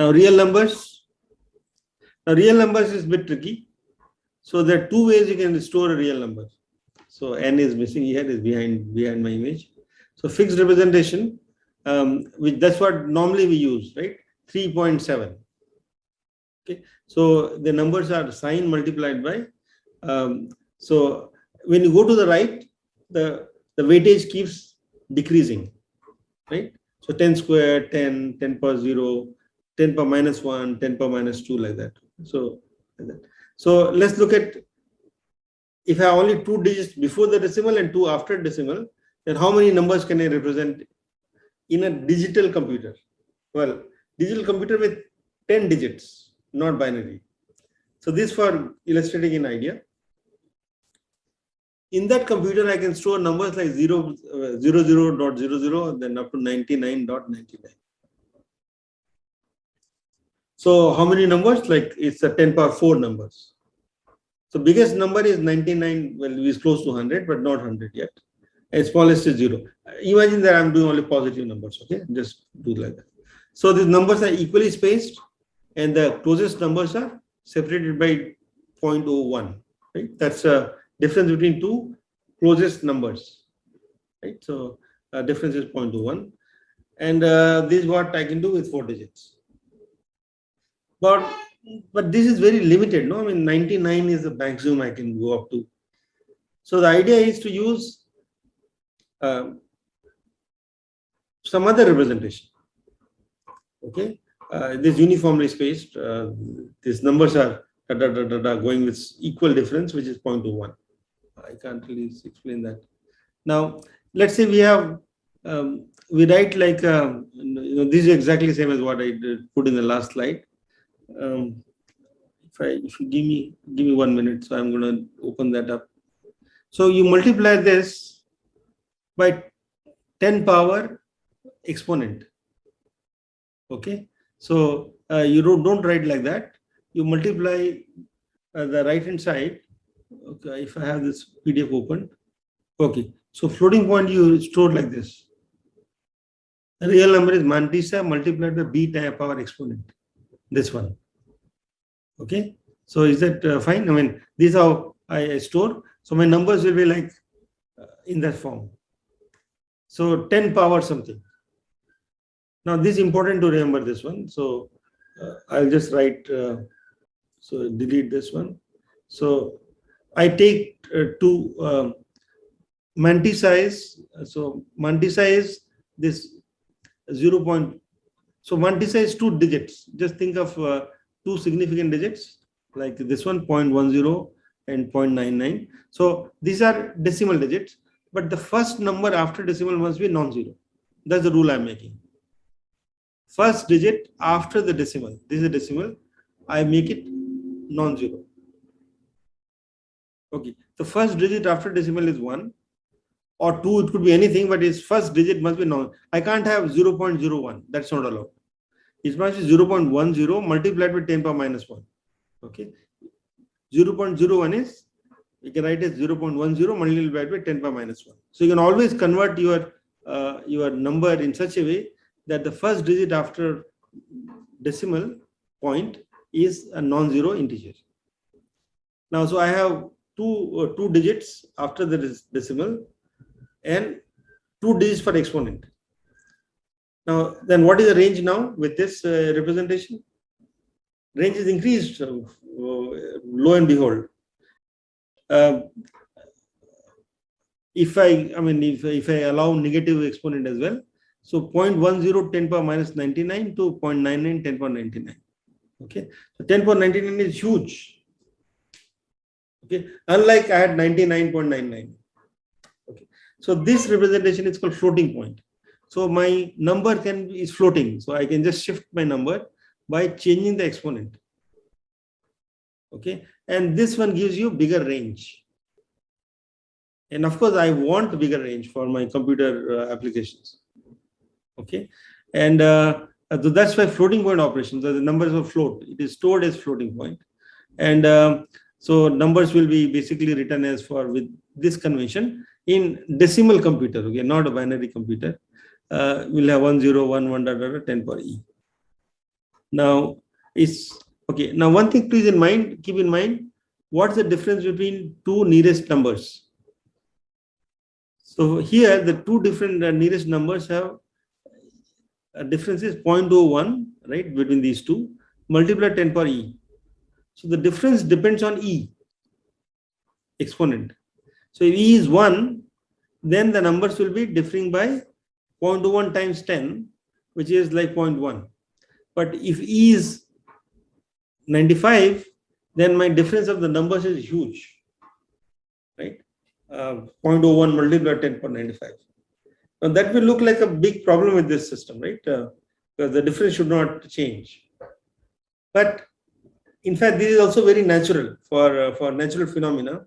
Now real numbers. Now real numbers is a bit tricky. So there are two ways you can store a real number. So n is missing here, is behind my image. So fixed representation, which that's what normally we use, right? 3.7. Okay. So the numbers are sign multiplied by. So when you go to the right, the weightage keeps decreasing, right? So 10 squared, 10, 10 power 0, 10 power minus 1, 10 power minus 2, like that. So let's look at, if I have only 2 digits before the decimal and 2 after decimal, then how many numbers can I represent in a digital computer? Well, digital computer with 10 digits, not binary. So this for illustrating an idea. In that computer, I can store numbers like 00.00, then up to 99.99. So how many numbers? Like it's a 10 power 4 numbers. So biggest number is 99. Well, it's close to 100, but not 100 yet. And smallest is 0. Imagine that I'm doing only positive numbers. Okay, just do like that. So these numbers are equally spaced, and the closest numbers are separated by 0.01. Right? That's a difference between two closest numbers. Right? So difference is 0.01, and this is what I can do with 4 digits. But this is very limited, no? I mean, 99 is the maximum I can go up to. So the idea is to use some other representation. Okay, this uniformly spaced. These numbers are going with equal difference, which is 0.01. I can't really explain that. Now, let's say we have we write like this is exactly the same as what I did put in the last slide. If you give me 1 minute, so I'm going to open that up. So you multiply this by 10 power exponent. Okay, so you don't write like that. You multiply the right hand side. Okay, if I have this PDF open. Okay, so floating point you store like this. The real number is mantissa multiplied by b power exponent. This one. Okay, so is that fine? I mean, this is how I store. So my numbers will be like in that form. So 10 power something. Now this is important to remember this one. So I'll just write, so delete this one. So I take two mantissa. So mantissa is this 0. So mantissa is 2 digits. Just think of 2 significant digits like this one, 0.10 and 0.99. So these are decimal digits, but the first number after decimal must be non-zero. That's the rule I'm making. First digit after the decimal, this is a decimal, I make it non-zero. Okay, the first digit after decimal is 1 or 2, it could be anything, but its first digit must be non. I can't have 0.01, that's not allowed. It must be 0.10 multiplied by 10 power minus 1. Okay, 0.01 is, you can write as 0.10 multiplied by 10 power minus 1. So you can always convert your number in such a way that the first digit after decimal point is a non-zero integer. Now, so I have two digits after the decimal and 2 digits for exponent. Now, then what is the range now with this representation? Range is increased, lo and behold. If I allow negative exponent as well, so 0.10 10 power minus 99 to 0.99 10 power 99. Okay, so 10 power 99 is huge. Okay, unlike I had 99.99. Okay, so this representation is called floating point. So my number is floating. So I can just shift my number by changing the exponent. Okay, and this one gives you bigger range. And of course, I want bigger range for my computer applications. Okay, and so that's why floating point operations, the numbers will float. It is stored as floating point. And so numbers will be basically written as with this convention in decimal computer, okay, not a binary computer. We'll have 1, 0, 1, 1, 10 power e. Now it's okay. Now one thing please keep in mind, what's the difference between two nearest numbers? So here the two different nearest numbers have a difference is 0.01, right, between these two, multiply 10 power e. So the difference depends on e, exponent. So if e is 1, then the numbers will be differing by 0.01 times 10, which is like 0.1. But if e is 95, then my difference of the numbers is huge, right? 0.01 multiplied 10 power 95. Now that will look like a big problem with this system, right? Because the difference should not change. But in fact, this is also very natural for natural phenomena.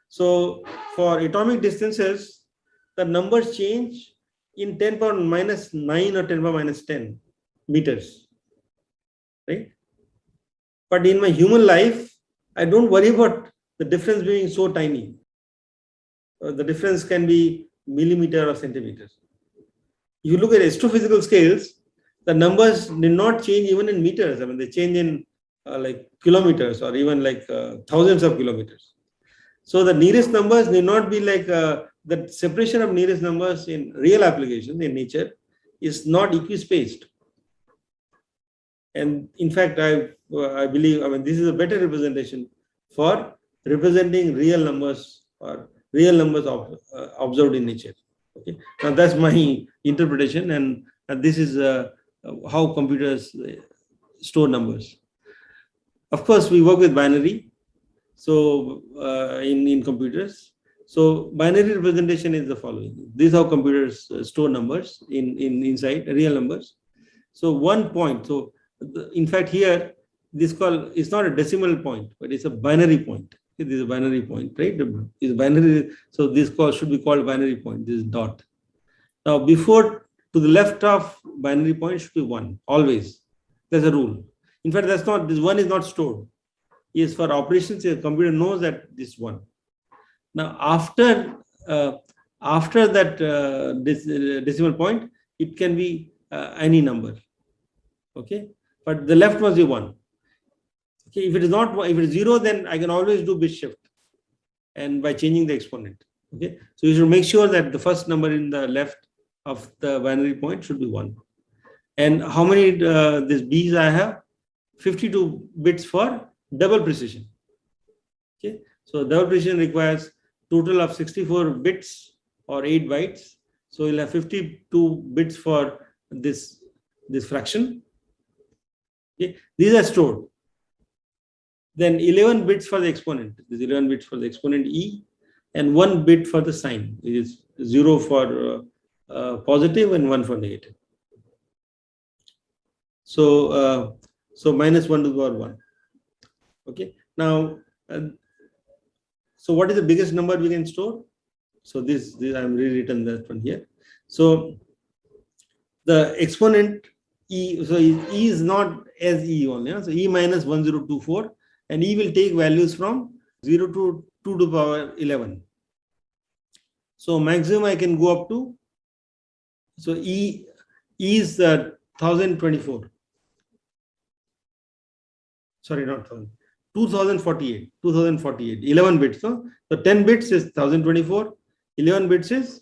So for atomic distances, the numbers change in 10 power minus 9 or 10 power minus 10 meters, right? But in my human life, I don't worry about the difference being so tiny. The difference can be millimeter or centimeters. If you look at astrophysical scales, the numbers did not change even in meters. I mean, they change in like kilometers or even like thousands of kilometers. So the nearest numbers need not be like the separation of nearest numbers in real applications in nature is not equispaced. And in fact, I believe, I mean, this is a better representation for representing real numbers or real numbers observed in nature. Okay, now that's my interpretation, and this is how computers store numbers. Of course, we work with binary, so in computers. So binary representation is the following. This is how computers store numbers inside real numbers. So 1 point. So in fact, here this call is not a decimal point, but it's a binary point. This is a binary point, right? It's binary. So this call should be called binary point. This is dot. Now, before to the left of binary point should be 1 always. There's a rule. In fact, that's not, this 1 is not stored. Is for operations, the computer knows that this 1. Now, after that this decimal point, it can be any number. Okay, but the left must be 1. Okay, if it is not, if it is 0, then I can always do bit shift, and by changing the exponent. Okay, so you should make sure that the first number in the left of the binary point should be 1. And how many these B's I have? 52 bits for double precision. Okay, so double precision requires total of 64 bits or 8 bytes. So you'll have 52 bits for this fraction. Okay, these are stored. Then 11 bits for the exponent. There's 11 bits for the exponent e, and 1 bit for the sign, which is 0 for positive and 1 for negative. So so minus 1 to the power 1. Okay. Now, so what is the biggest number we can store? So this I'm rewritten that one here. So the exponent e, so e is not as e only. So e minus 1024, and e will take values from 0 to 2 to the power 11. So maximum I can go up to. So e is 1024. Sorry, not 1000. 2048. 2048. 11 bits. So 10 bits is 1024. 11 bits is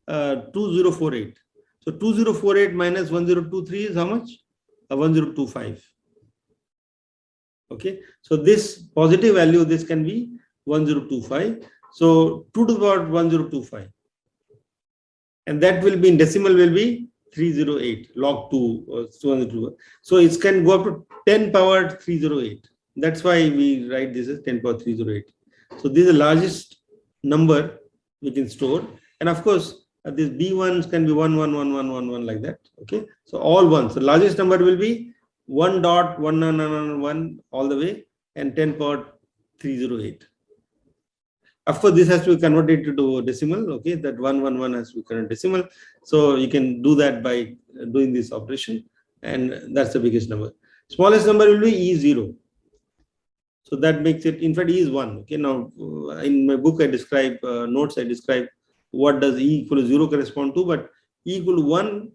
2048. So 2048 minus 1023 is how much? 1025. Okay. So this positive value, this can be 1025. So 2 to the power 1025. And that will be in decimal will be 308 log 2 or 202. So it can go up to 10 power 308. That's why we write this as 10 power 308. So this is the largest number we can store. And of course, these B1s can be 1, 1, 1, 1, 1, 1 like that. Okay. So all ones. The largest number will be 1.1111 all the way and 10 power 308. Of course, this has to be converted to decimal. Okay, that 111 has to be converted to decimal. So you can do that by doing this operation, and that's the biggest number. Smallest number will be E0. So that makes it, in fact, E is 1. Okay, now in my book I describe notes. I describe what does E equal to 0 correspond to, but E equal to 1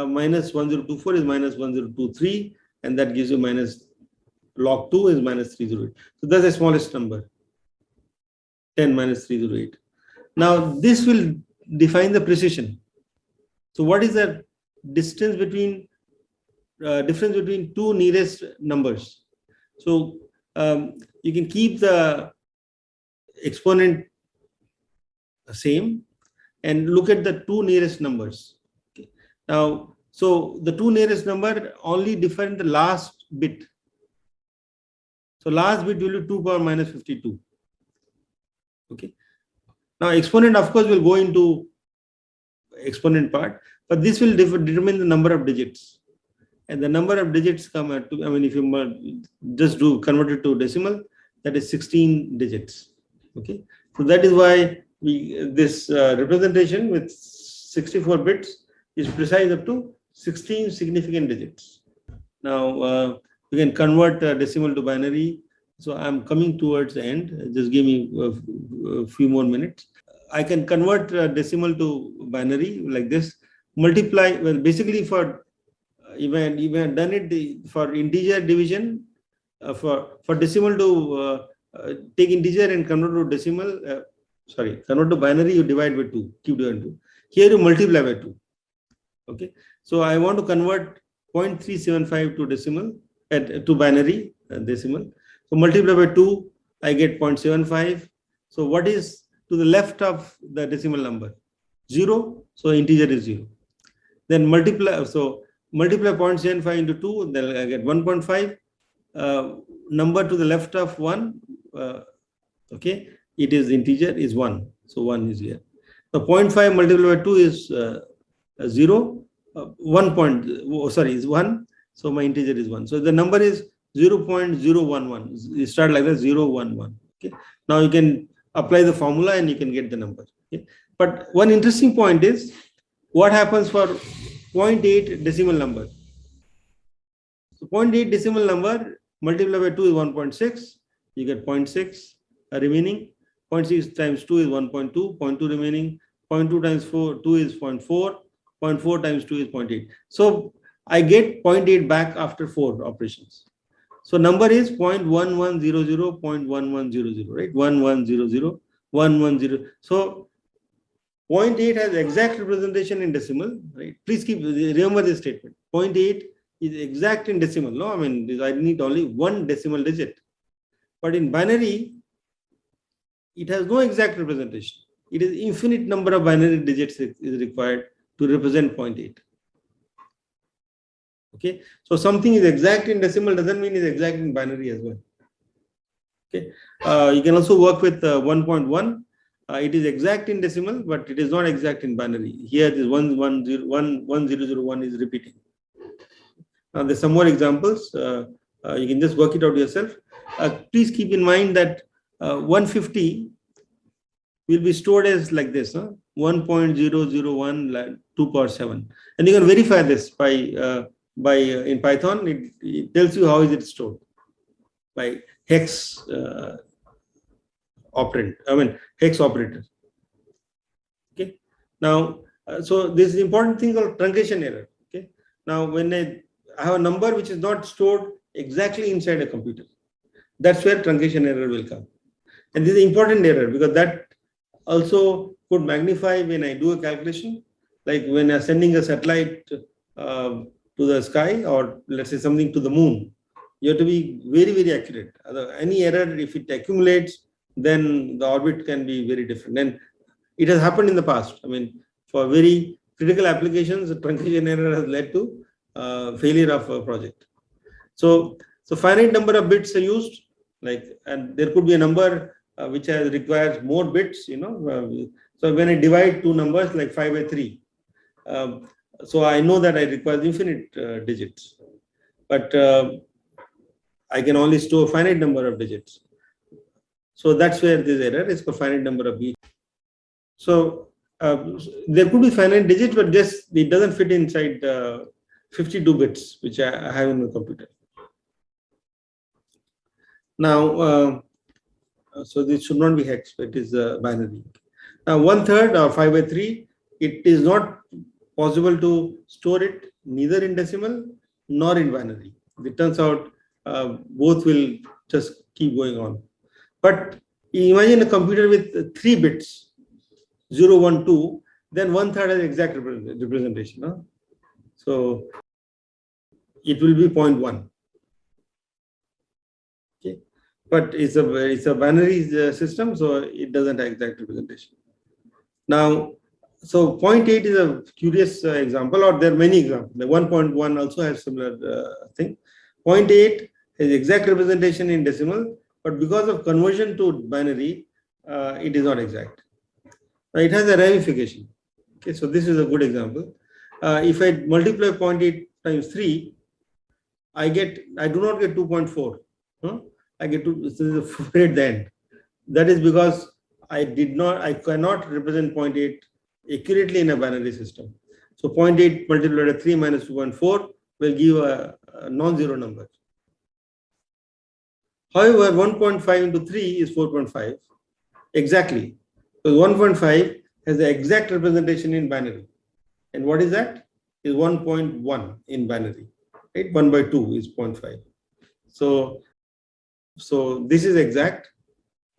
minus 1024 is minus 1023. and that gives you minus log 2 is minus 308. So that's the smallest number, 10 minus 308. Now this will define the precision. So what is the distance between difference between two nearest numbers? So you can keep the exponent same and look at the two nearest numbers. Okay. Now, so the two nearest number only differ in the last bit. So last bit will be 2 power minus 52. Okay. Now exponent of course will go into exponent part, but this will determine the number of digits. And the number of digits come at, I mean, if you just do convert it to decimal, that is 16 digits. Okay. So that is why this representation with 64 bits is precise up to 16 significant digits. Now you can convert decimal to binary. So I'm coming towards the end. Just give me a few more minutes. I can convert decimal to binary like this. Multiply, well, basically for even done it for integer division, for decimal to take integer and convert to decimal. Convert to binary, you divide by 2, keep dividing 2. Here you multiply by 2. Okay. So I want to convert 0.375 to decimal, to binary decimal. So multiply by 2, I get 0.75. So what is to the left of the decimal number? 0. So integer is 0. Then multiply, so multiply 0.75 into 2, then I get 1.5. Number to the left of 1, okay, it is integer is 1. So 1 is here. So 0.5 multiplied by 2 is 0. 1 is 1. So my integer is 1. So the number is 0.011. You start like that, 011. Okay. Now you can apply the formula and you can get the number. Okay. But one interesting point is what happens for 0.8 decimal number. So 0.8 decimal number multiplied by 2 is 1.6. You get 0.6 remaining. 0.6 times 2 is 1.2. 0.2 remaining. 0.2 times 2 is 0.4. 0.4 times 2 is 0.8. So I get 0.8 back after 4 operations. So number is 0.1100, 0.1100, right? 1100, 110. So 0.8 has exact representation in decimal, right? Please remember this statement. 0.8 is exact in decimal. No, I mean, I need only one decimal digit. But in binary, it has no exact representation. It is infinite number of binary digits is required to represent 0.8. Okay, so something is exact in decimal doesn't mean it's exact in binary as well. Okay, you can also work with 1.1. It is exact in decimal, but it is not exact in binary. Here, this 1001 is repeating. Now, there's some more examples. You can just work it out yourself. Please keep in mind that 150 will be stored as like this, 1.001 2 power 7, and you can verify this by in Python. It tells you how is it stored by hex operand. I mean hex operator. Okay. Now, so this is important thing called truncation error. Okay. Now, when I have a number which is not stored exactly inside a computer, that's where truncation error will come. And this is an important error because that also could magnify when I do a calculation, like when I'm sending a satellite to the sky, or let's say something to the moon. You have to be very, very accurate. Any error, if it accumulates, then the orbit can be very different. And it has happened in the past. I mean, for very critical applications, the truncation error has led to failure of a project. So finite number of bits are used, and there could be a number which requires more bits, so when I divide two numbers like 5 by 3, so I know that I require infinite digits, but I can only store a finite number of digits. So that's where this error is for finite number of bits. So there could be finite digits, but it doesn't fit inside 52 bits, which I have in my computer. Now, so this should not be hex, it is binary. Now, 1/3 or 5 by 3, it is not possible to store it neither in decimal nor in binary. It turns out both will just keep going on. But imagine a computer with 3 bits, 0, 1, 2, then 1/3 has exact representation. Huh? So it will be 0.1. Okay, but it's a binary system, so it doesn't have exact representation. Now, so 0.8 is a curious example, or there are many examples. The 1.1 also has similar thing. 0.8 has exact representation in decimal, but because of conversion to binary, it is not exact. It has a ramification. Okay, so this is a good example. If I multiply 0.8 times 3, I do not get 2.4. I get this is a 4 at the end. That is because I cannot represent 0.8 accurately in a binary system. So 0.8 multiplied by 3 minus 2.4 will give a non-zero number. However, 1.5 into 3 is 4.5 exactly. So 1.5 has the exact representation in binary. And what is that? Is 1.1 in binary. Right? 1 by 2 is 0.5. So this is exact,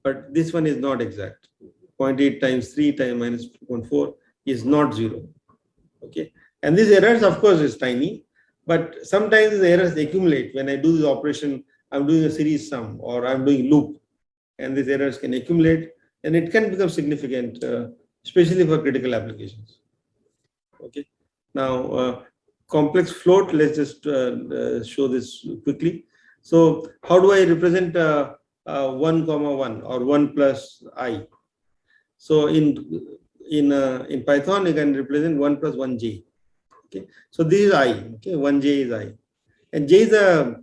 but this one is not exact. 0.8 times 3 times minus 2.4 is not 0. Okay. And these errors, of course, is tiny, but sometimes the errors accumulate. When I do this operation, I'm doing a series sum or I'm doing loop, and these errors can accumulate and it can become significant, especially for critical applications. Okay. Now, complex float, let's just show this quickly. So how do I represent 1 comma 1 or 1 plus I? So in Python, you can represent 1 plus 1j. Okay. So this is I. Okay. 1j is I. And j is a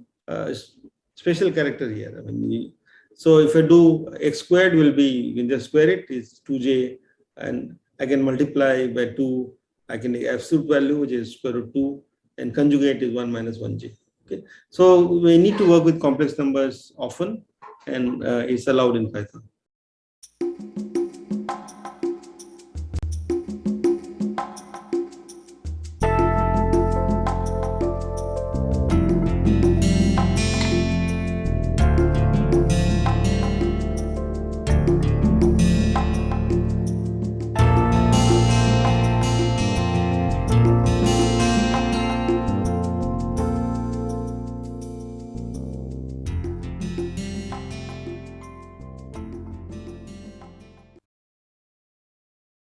special character here. I mean, so if I do x squared will be, you can just square it, is 2j, and I can multiply by 2. I can take absolute value, which is square root 2, and conjugate is 1 minus 1j. Okay. So we need to work with complex numbers often, and it's allowed in Python.